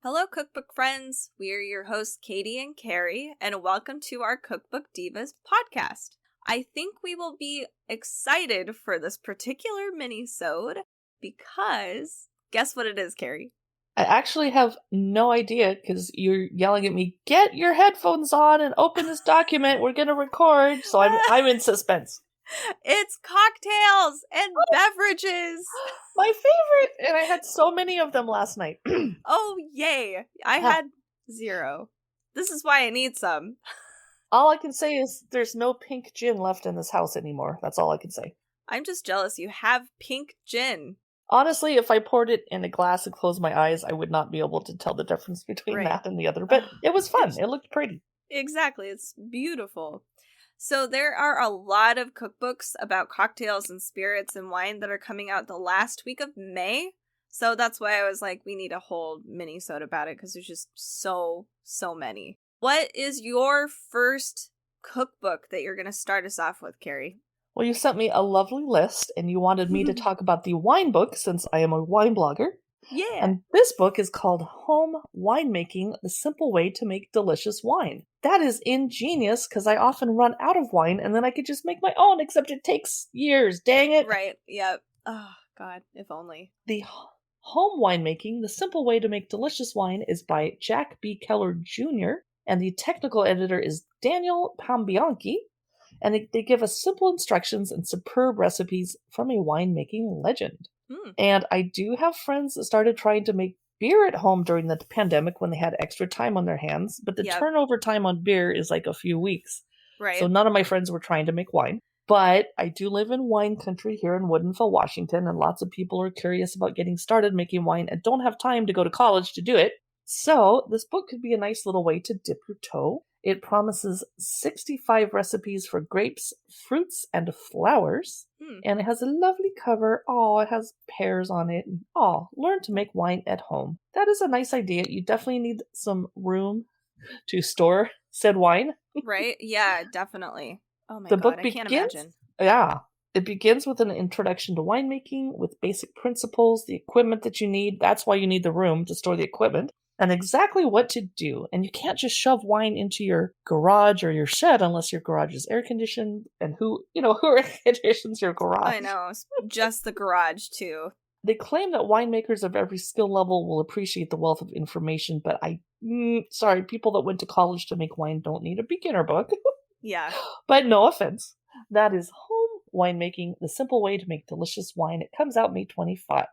Hello, cookbook friends. We're your hosts, Kaiti and Carrie, and welcome to our Cookbook Divas podcast. I think we will be excited for this particular minisode because guess what it is, Carrie? I actually have no idea because you're yelling at me, get your headphones on and open this document. We're going to record. So I'm in suspense. It's cocktails and beverages. My favorite. And I had so many of them last night. Oh, yay. I had 0. This is why I need some. All I can say is there's no pink gin left in this house anymore. That's all I can say. I'm just jealous you have pink gin. Honestly, if I poured it in a glass and closed my eyes, I would not be able to tell the difference between that and the other. But it was fun. It looked pretty. Exactly. It's beautiful. So there are a lot of cookbooks about cocktails and spirits and wine that are coming out the last week of May. So that's why I was like, we need a whole minisode about it because there's just so many. What is your first cookbook that you're going to start us off with, Carrie? Well, you sent me a lovely list and you wanted me to talk about the wine book since I am a wine blogger. Yeah. And this book is called Home Winemaking, The Simple Way to Make Delicious Wine. That is ingenious because I often run out of wine and then I could just make my own, except it takes years. Dang it. Right. Yep. Oh, God, if only. The Home Winemaking, The Simple Way to Make Delicious Wine is by Jack B. Keller Jr., and the technical editor is Daniel Pambianchi. And they give us simple instructions and superb recipes from a winemaking legend. And I do have friends that started trying to make beer at home during the pandemic when they had extra time on their hands, but the turnover time on beer is like a few weeks. Right. So none of my friends were trying to make wine. But I do live in wine country here in Woodinville, Washington, and lots of people are curious about getting started making wine and don't have time to go to college to do it. So this book could be a nice little way to dip your toe. It promises 65 recipes for grapes, fruits, and flowers. And it has a lovely cover. Oh, it has pears on it. Learn to make wine at home. That is a nice idea. You definitely need some room to store said wine. Right? Yeah, definitely. Oh my God, I can't imagine. Yeah. It begins with an introduction to winemaking with basic principles, the equipment that you need. That's why you need the room to store the equipment. And exactly what to do. And you can't just shove wine into your garage or your shed unless your garage is air conditioned. And who air conditions your garage? I know, just the garage too. They claim that winemakers of every skill level will appreciate the wealth of information, but sorry, people that went to college to make wine don't need a beginner book. Yeah. But no offense. That is Home Winemaking, The Simple Way to Make Delicious Wine. It comes out May 25.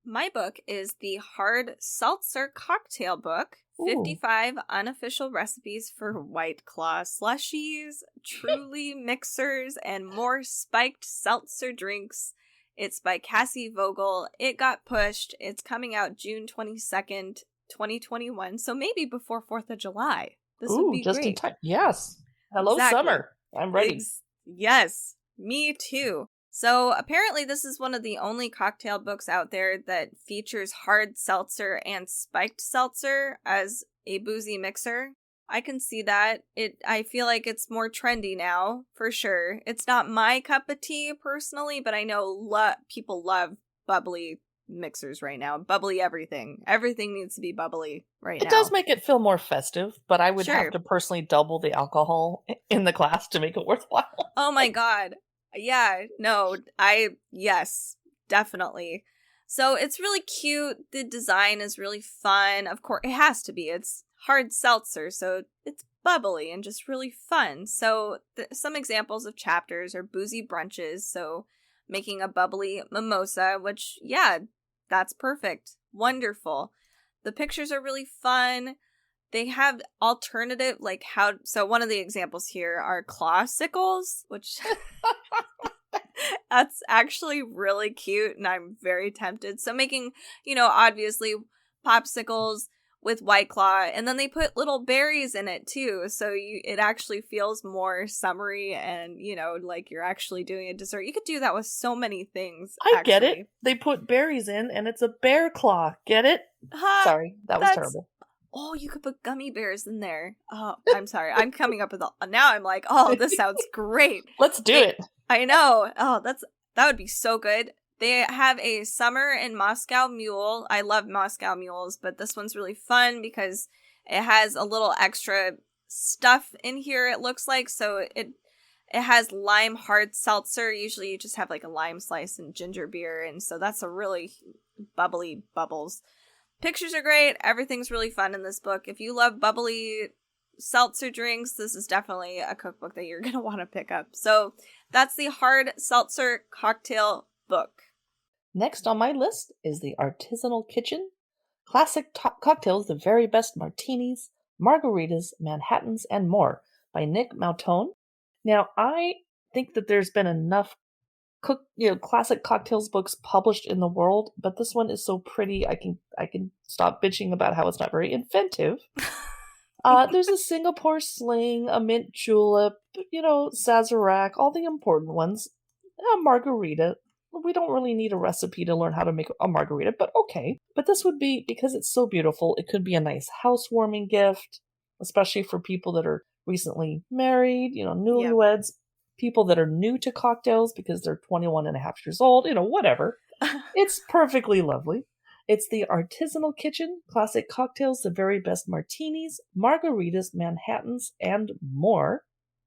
My book is the Hard Seltzer Cocktail Book, 55 unofficial recipes for White Claw slushies, Truly mixers, and more Spiked-Seltzer drinks. It's by Cassie Vogel. It got pushed. It's coming out June 22nd, 2021, so maybe before 4th of July. This would be just great. In time. Yes. Hello, summer. I'm ready. Yes, me too. So apparently this is one of the only cocktail books out there that features hard seltzer and spiked seltzer as a boozy mixer. I can see that. I feel like it's more trendy now, for sure. It's not my cup of tea personally, but I know people love bubbly mixers right now. Bubbly everything. Everything needs to be bubbly right now. It does make it feel more festive, but I would have to personally double the alcohol in the glass to make it worthwhile. Oh my God. Yeah, no, yes, definitely. So it's really cute. The design is really fun. Of course, it has to be. It's hard seltzer, so it's bubbly and just really fun. So some examples of chapters are boozy brunches. So making a bubbly mimosa, which, yeah, that's perfect. Wonderful. The pictures are really fun. They have alternative, so one of the examples here are claw sickles, which that's actually really cute and I'm very tempted. So making, obviously popsicles with White Claw, and then they put little berries in it too. So it actually feels more summery and, like you're actually doing a dessert. You could do that with so many things. I get it. They put berries in and it's a bear claw. Get it? Sorry, that was terrible. Oh, you could put gummy bears in there. Oh, I'm sorry. I'm coming up with now I'm like, this sounds great. Let's do it. I know. Oh, that would be so good. They have a summer and Moscow Mule. I love Moscow Mules, but this one's really fun because it has a little extra stuff in here, it looks like. So it has lime hard seltzer. Usually you just have like a lime slice and ginger beer, and so that's a really bubbly bubbles. Pictures are great. Everything's really fun in this book. If you love bubbly seltzer drinks, this is definitely a cookbook that you're going to want to pick up. So that's the hard seltzer cocktail book. Next on my list is the Artisanal Kitchen. Classic cocktails, the very best martinis, margaritas, Manhattans, and more by Nick Mautone. Now, I think that there's been enough classic cocktails books published in the world, but this one is so pretty I can stop bitching about how it's not very inventive. There's a Singapore Sling, a mint julep, Sazerac, all the important ones. A margarita. We don't really need a recipe to learn how to make a margarita, but okay. But this would be, because it's so beautiful, it could be a nice housewarming gift, especially for people that are recently married, newlyweds, people that are new to cocktails because they're 21 and a half years old, whatever. It's perfectly lovely. It's the Artisanal Kitchen, classic cocktails, the very best martinis, margaritas, Manhattans, and more.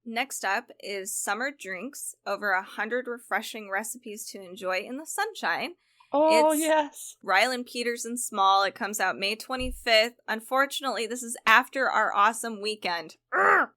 Next up is Summer Drinks, over 100 refreshing recipes to enjoy in the sunshine. Oh, it's yes. Ryland Peterson Small. It comes out May 25th. Unfortunately, this is after our awesome weekend. I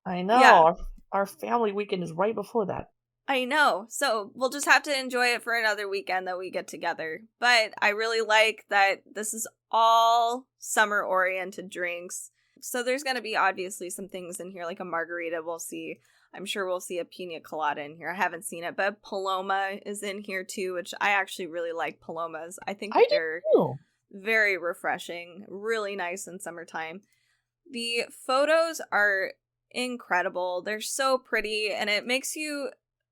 know. Yeah. Our family weekend is right before that. I know. So we'll just have to enjoy it for another weekend that we get together. But I really like that this is all summer-oriented drinks. So there's going to be obviously some things in here, like a margarita we'll see. I'm sure we'll see a pina colada in here. I haven't seen it, but Paloma is in here too, which I actually really like Palomas. I think that they're very refreshing, really nice in summertime. The photos are incredible. They're so pretty, and it makes you,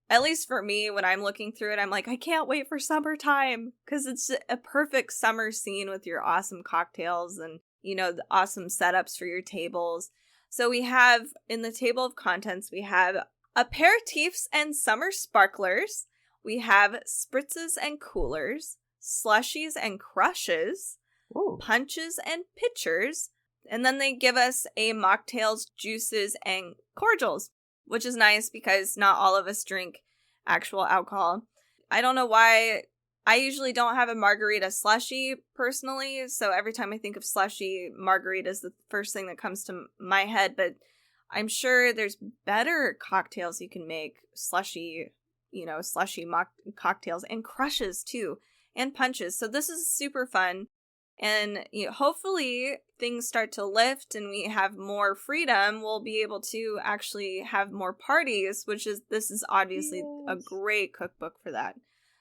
at least for me, when I'm looking through it, I'm like, I can't wait for summertime, because it's a perfect summer scene with your awesome cocktails and the awesome setups for your tables. So we have, in the table of contents, we have aperitifs and summer sparklers. We have spritzes and coolers, slushies and crushes, punches and pitchers. And then they give us a mocktails, juices, and cordials, which is nice because not all of us drink actual alcohol. I don't know why. I usually don't have a margarita slushie personally, so every time I think of slushie, margarita is the first thing that comes to my head, but I'm sure there's better cocktails you can make, slushy cocktails, and crushes too, and punches. So this is super fun, and hopefully things start to lift and we have more freedom. We'll be able to actually have more parties, this is obviously a great cookbook for that.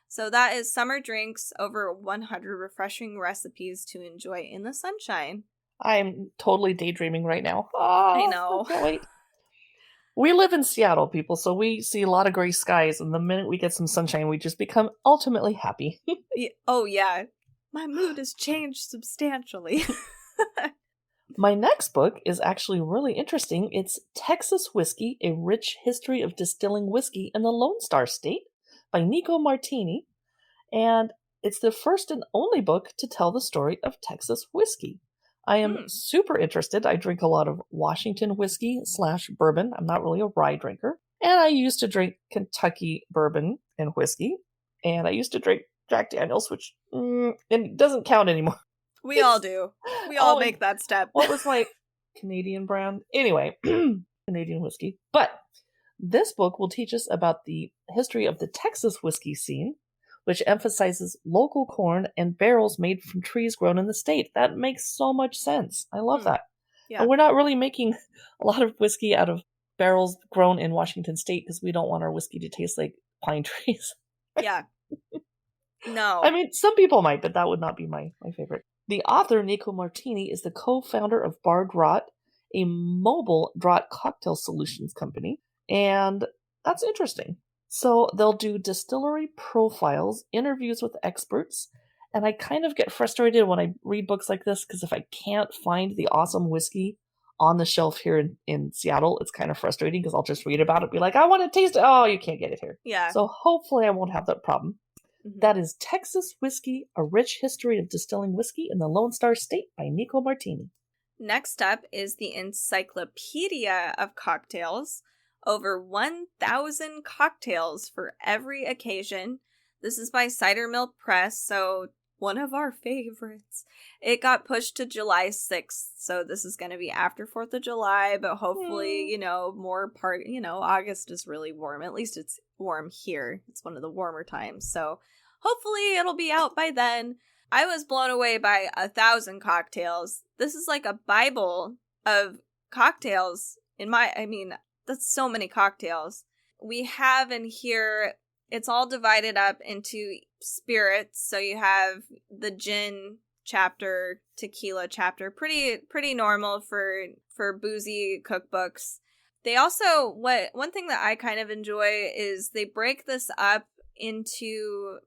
So that is Summer Drinks, over 100 refreshing recipes to enjoy in the sunshine. I'm totally daydreaming right now. I know. Wait. We live in Seattle, people, so we see a lot of gray skies, and the minute we get some sunshine, we just become ultimately happy. Oh, yeah. My mood has changed substantially. My next book is actually really interesting. It's Texas Whiskey, A Rich History of Distilling Whiskey in the Lone Star State by Nico Martini, and it's the first and only book to tell the story of Texas whiskey. I am super interested. I drink a lot of Washington whiskey / bourbon. I'm not really a rye drinker. And I used to drink Kentucky bourbon and whiskey, and I used to drink Jack Daniels, which it doesn't count anymore. We all do. We all make that step. What was my Canadian brand? Anyway, Canadian whiskey. But this book will teach us about the history of the Texas whiskey scene, which emphasizes local corn and barrels made from trees grown in the state. That makes so much sense. I love that. Yeah. And we're not really making a lot of whiskey out of barrels grown in Washington state because we don't want our whiskey to taste like pine trees. Yeah. No. I mean, some people might, but that would not be my favorite. The author, Nico Martini, is the co-founder of Bar Draught, a mobile draught cocktail solutions company. And that's interesting. So they'll do distillery profiles, interviews with experts, and I kind of get frustrated when I read books like this because if I can't find the awesome whiskey on the shelf here in Seattle, it's kind of frustrating because I'll just read about it and be like, I want to taste it. Oh, you can't get it here. Yeah. So hopefully I won't have that problem. That is Texas Whiskey, A Rich History of Distilling Whiskey in the Lone Star State by Nico Martini. Next up is the Encyclopedia of Cocktails. Over 1,000 cocktails for every occasion. This is by Cider Mill Press, so one of our favorites. It got pushed to July 6th, so this is going to be after 4th of July, but hopefully, August is really warm. At least it's warm here. It's one of the warmer times, so hopefully it'll be out by then. I was blown away by 1,000 cocktails. This is like a Bible of cocktails that's so many cocktails. We have in here, it's all divided up into spirits. So you have the gin chapter, tequila chapter, pretty normal for boozy cookbooks. They also, one thing that I kind of enjoy is they break this up into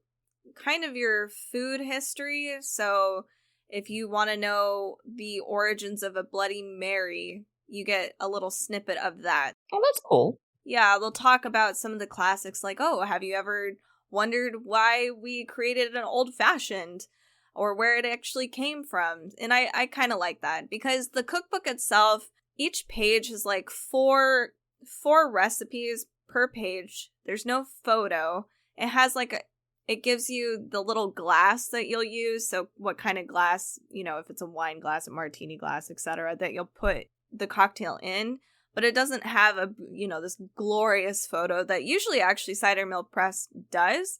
kind of your food history. So if you want to know the origins of a Bloody Mary, you get a little snippet of that. Oh, that's cool. Yeah, they'll talk about some of the classics like, oh, have you ever wondered why we created an old-fashioned or where it actually came from? And I kind of like that because the cookbook itself, each page is like four recipes per page. There's no photo. It has it gives you the little glass that you'll use. So what kind of glass, if it's a wine glass, a martini glass, etc., that you'll put the cocktail in, but it doesn't have this glorious photo that usually actually Cider Mill Press does.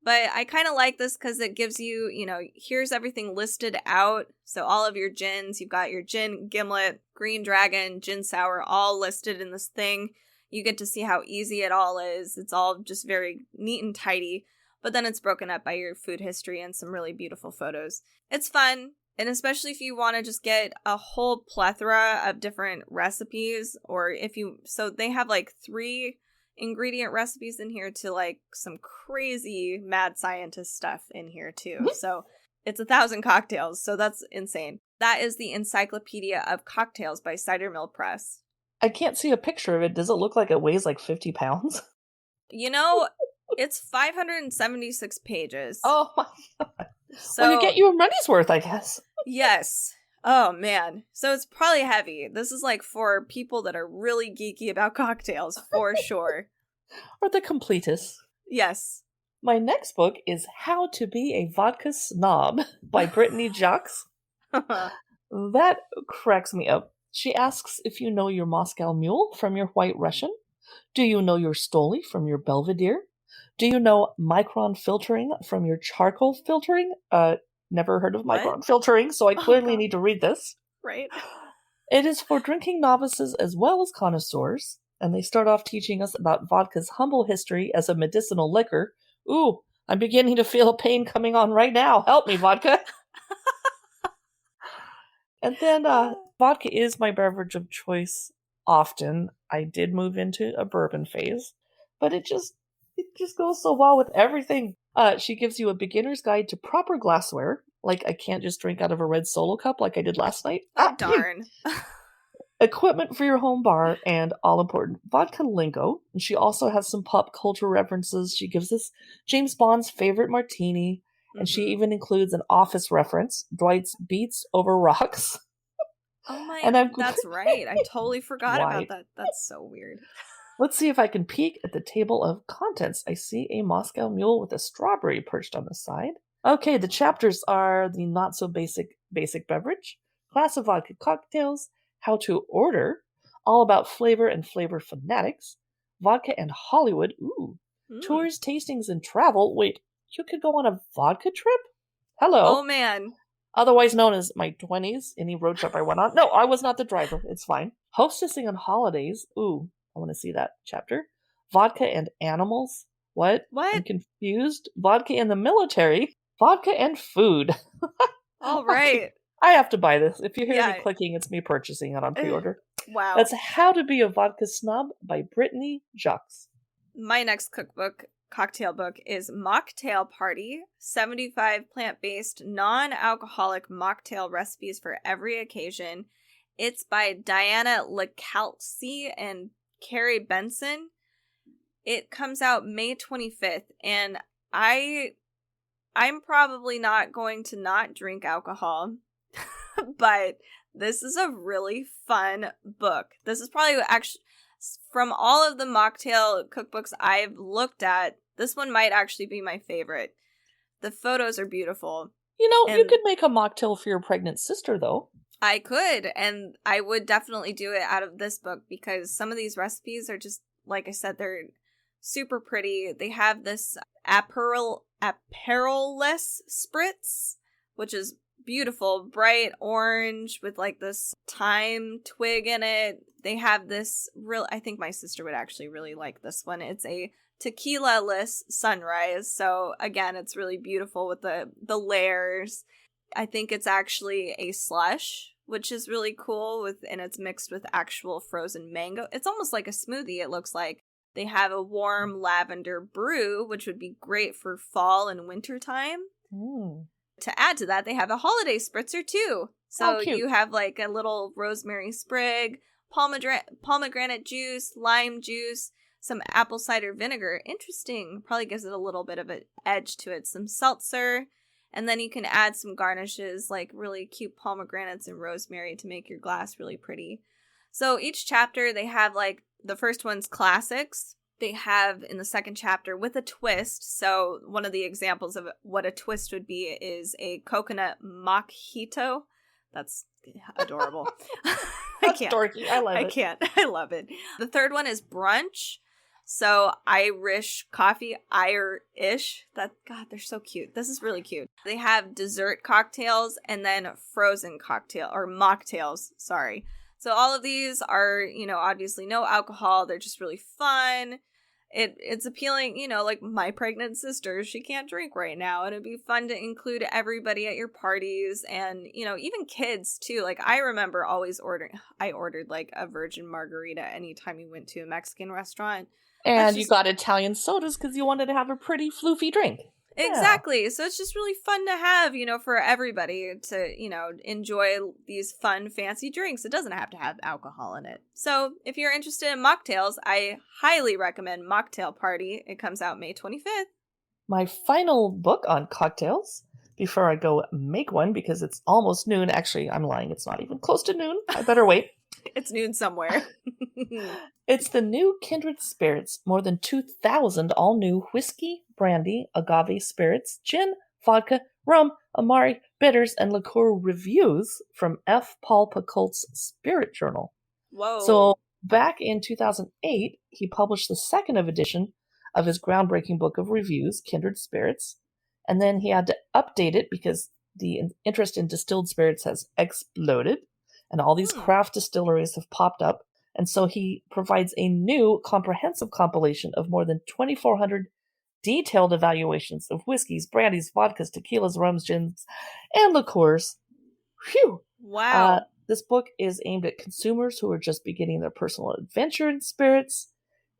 But I kind of like this because it gives you, here's everything listed out. So all of your gins, you've got your gin, gimlet, green dragon, gin sour, all listed in this thing. You get to see how easy it all is. It's all just very neat and tidy. But then it's broken up by your food history and some really beautiful photos. It's fun. And especially if you want to just get a whole plethora of different recipes, so they have 3 ingredient recipes in here to some crazy mad scientist stuff in here too. So it's 1,000 cocktails. So that's insane. That is the Encyclopedia of Cocktails by Cider Mill Press. I can't see a picture of it. Does it look like it weighs 50 pounds? It's 576 pages. Oh my god. So, well, you get your money's worth, I guess. Yes. Oh, man. So it's probably heavy. This is for people that are really geeky about cocktails, for sure. Or the completists. Yes. My next book is How to Be a Vodka Snob by Brittany Jacques. That cracks me up. She asks if you know your Moscow Mule from your White Russian. Do you know your Stoli from your Belvedere? Do you know micron filtering from your charcoal filtering? Never heard of micron filtering, so I clearly need to read this. Right. It is for drinking novices as well as connoisseurs, and they start off teaching us about vodka's humble history as a medicinal liquor. Ooh, I'm beginning to feel a pain coming on right now. Help me, vodka. And then vodka is my beverage of choice often. I did move into a bourbon phase, but it just goes so well with everything. She gives you a beginner's guide to proper glassware. I can't just drink out of a red Solo cup like I did last night. Oh, darn. Equipment for your home bar and all-important vodka lingo. And she also has some pop culture references. She gives us James Bond's favorite martini. And she even includes an Office reference, Dwight's Beats Over Rocks. Oh my, that's right. I totally forgot about that. That's so weird. Let's see if I can peek at the table of contents. I see a Moscow Mule with a strawberry perched on the side. Okay, the chapters are the not-so-basic beverage, class of vodka cocktails, how to order, all about flavor and flavor fanatics, vodka and Hollywood, tours, tastings, and travel. Wait, you could go on a vodka trip? Hello. Oh, man. Otherwise known as my 20s, any road trip I went on. No, I was not the driver. It's fine. Hostessing on holidays. Ooh, I want to see that chapter. Vodka and animals. What? I'm confused. Vodka in the military. Vodka and food. All right. I have to buy this. If you hear me clicking, it's me purchasing it on pre-order. Wow. That's How to Be a Vodka Snob by Brittany Jacques. My next cocktail book is Mocktail Party, 75 plant-based, non-alcoholic mocktail recipes for every occasion. It's by Diana Licalci and Carrie Benson. It comes out May 25th, and I I'm probably not going to not drink alcohol, but this is a really fun book. This is probably actually, from all of the mocktail cookbooks I've looked at, this one might actually be my favorite. The photos are beautiful. You know, And you could make a mocktail for your pregnant sister, though. I could, and I would definitely do it out of this book because some of these recipes are just, like I said, they're super pretty. They have this apparelless spritz, which is beautiful, bright orange with like this thyme twig in it. They have this I think my sister would actually really like this one. It's a tequila-less sunrise. So again, it's really beautiful with the layers. I think it's actually a slush, which is really cool and it's mixed with actual frozen mango. It's almost like a smoothie, it looks like. They have a warm lavender brew, which would be great for fall and winter time. Mm. To add to that, they have a holiday spritzer too. So you have like a little rosemary sprig, pomegranate juice, lime juice, some apple cider vinegar. Interesting. Probably gives it a little bit of an edge to it. Some seltzer. And then you can add some garnishes like really cute pomegranates and rosemary to make your glass really pretty. So each chapter they have like, the first one's classics. They have in the second chapter with a twist. So one of the examples of what a twist would be is a coconut mojito. That's adorable. That's dorky. I love it. I can't. I love it. The third one is brunch. So Irish coffee, Irish. God, they're so cute. This is really cute. They have dessert cocktails and then frozen cocktail or mocktails. Sorry. So all of these are, obviously no alcohol. They're just really fun. It's appealing, like my pregnant sister, she can't drink right now. And it'd be fun to include everybody at your parties and, even kids too. Like I remember always I ordered like a virgin margarita anytime we went to a Mexican restaurant. And you got Italian sodas because you wanted to have a pretty floofy drink. Exactly. Yeah. So it's just really fun to have, for everybody to, enjoy these fun, fancy drinks. It doesn't have to have alcohol in it. So if you're interested in mocktails, I highly recommend Mocktail Party. It comes out May 25th. My final book on cocktails, before I go make one, because it's almost noon. Actually, I'm lying. It's not even close to noon. I better wait. It's noon somewhere. It's the new Kindred Spirits, more than 2,000 all-new whiskey, brandy, agave spirits, gin, vodka, rum, Amari, bitters, and liqueur reviews from F. Paul Pacult's Spirit Journal. Whoa. So back in 2008, he published the second edition of his groundbreaking book of reviews, Kindred Spirits, and then he had to update it because the interest in distilled spirits has exploded, and all these craft distilleries have popped up. And so he provides a new comprehensive compilation of more than 2,400 detailed evaluations of whiskeys, brandies, vodkas, tequilas, rums, gins, and liqueurs. Phew! Wow. This book is aimed at consumers who are just beginning their personal adventure in spirits.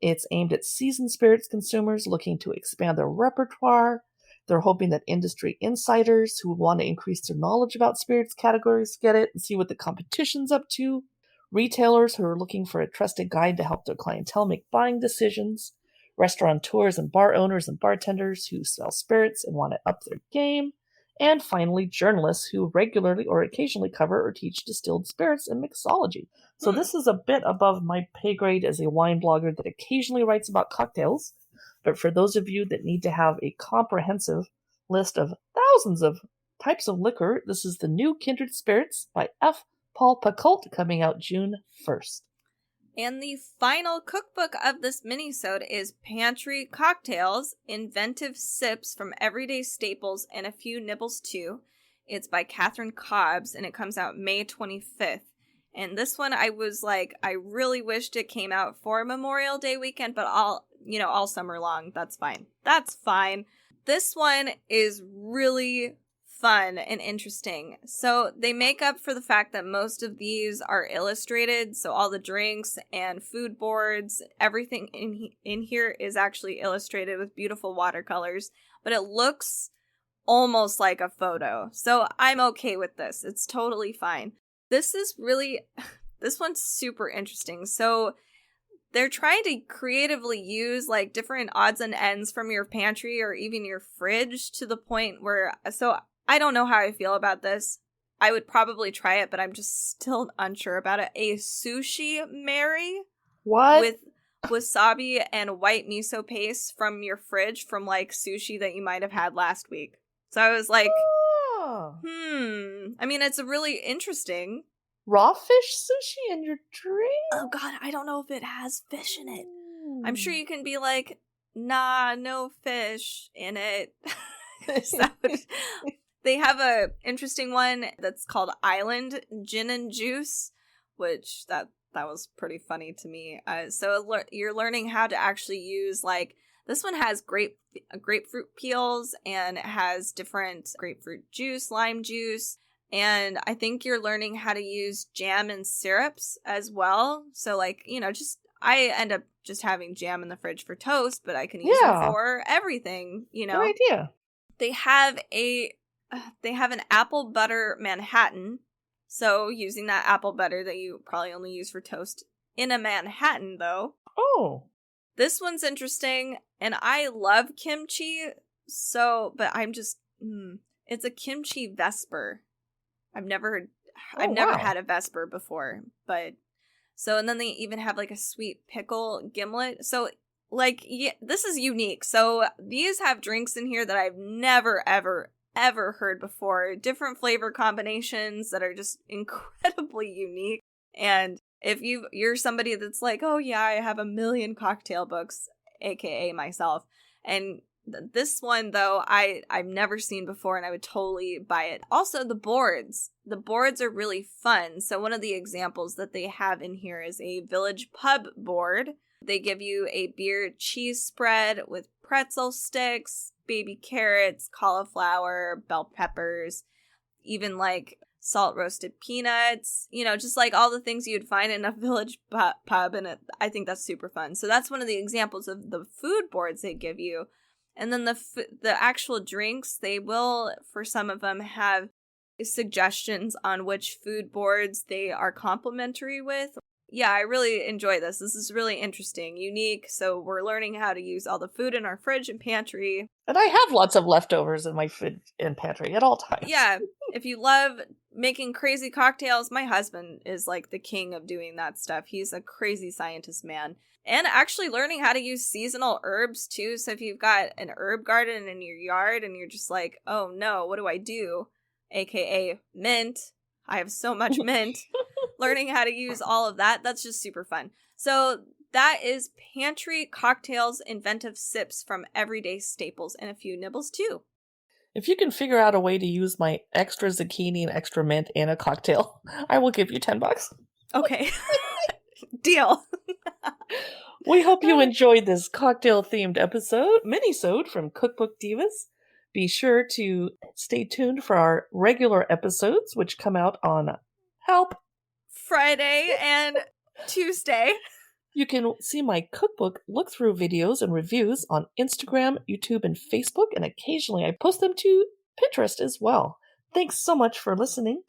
It's aimed at seasoned spirits consumers looking to expand their repertoire. They're hoping that industry insiders who want to increase their knowledge about spirits categories get it and see what the competition's up to. Retailers who are looking for a trusted guide to help their clientele make buying decisions. Restaurateurs and bar owners and bartenders who sell spirits and want to up their game. And finally, journalists who regularly or occasionally cover or teach distilled spirits and mixology. So this is a bit above my pay grade as a wine blogger that occasionally writes about cocktails. But for those of you that need to have a comprehensive list of thousands of types of liquor, this is the new Kindred Spirits by F. Paul Pacult, coming out June 1st. And the final cookbook of this minisode is Pantry Cocktails, Inventive Sips from Everyday Staples and a Few Nibbles Too. It's by Catherine Cobbs, and it comes out May 25th. And this one, I was like, I really wished it came out for Memorial Day weekend, but all summer long. That's fine. That's fine. This one is really fun and interesting. So they make up for the fact that most of these are illustrated. So all the drinks and food boards, everything in here is actually illustrated with beautiful watercolors, but it looks almost like a photo. So I'm okay with this. It's totally fine. This one's super interesting. So they're trying to creatively use like different odds and ends from your pantry or even your fridge to the point where, so I don't know how I feel about this. I would probably try it, but I'm just still unsure about it. A sushi Mary What? with wasabi and white miso paste from your fridge from like sushi that you might have had last week. So I was like, I mean, it's really interesting. Raw fish sushi in your drink? Oh god, I don't know if it has fish in it. I'm sure you can be like, nah, no fish in it. They have a interesting one that's called Island Gin and Juice, which that was pretty funny to me. So you're learning how to actually use, like, this one has grapefruit peels, and it has different grapefruit juice, lime juice, and I think you're learning how to use jam and syrups as well. So, like, you know, just I end up just having jam in the fridge for toast, but I can use it for everything, you know. Good idea. They have an apple butter Manhattan. So using that apple butter that you probably only use for toast in a Manhattan, though. Oh. This one's interesting, and I love kimchi, but I'm just, it's a kimchi Vesper. I've never had a Vesper before, but, so, and then they even have like a sweet pickle gimlet. So, like, yeah, this is unique. So these have drinks in here that I've never, ever heard before. Different flavor combinations that are just incredibly unique. And if you're somebody that's like, oh yeah, I have a million cocktail books, aka myself, and this one though I've never seen before, and I would totally buy it. Also, the boards are really fun. So one of the examples that they have in here is a Village Pub board. They give you a beer cheese spread with pretzel sticks, baby carrots, cauliflower, bell peppers, even like salt roasted peanuts, you know, just like all the things you'd find in a Village pub. And I think that's super fun. So that's one of the examples of the food boards they give you. And then the actual drinks, they will, for some of them, have suggestions on which food boards they are complimentary with. Yeah, I really enjoy this. This is really interesting, unique. So we're learning how to use all the food in our fridge and pantry. And I have lots of leftovers in my fridge and pantry at all times. Yeah, if you love making crazy cocktails, my husband is like the king of doing that stuff. He's a crazy scientist man. And actually learning how to use seasonal herbs too. So if you've got an herb garden in your yard and you're just like, oh no, what do I do? AKA mint. I have so much mint. Learning how to use all of that. That's just super fun. So that is Pantry Cocktails, Inventive Sips from Everyday Staples, and a few nibbles too. If you can figure out a way to use my extra zucchini and extra mint in a cocktail, I will give you $10. Okay. Deal. We hope you enjoyed this cocktail-themed minisode from Cookbook Divas. Be sure to stay tuned for our regular episodes, which come out on Friday and Tuesday. You can see my cookbook look-through videos and reviews on Instagram, YouTube, and Facebook, and occasionally I post them to Pinterest as well. Thanks so much for listening.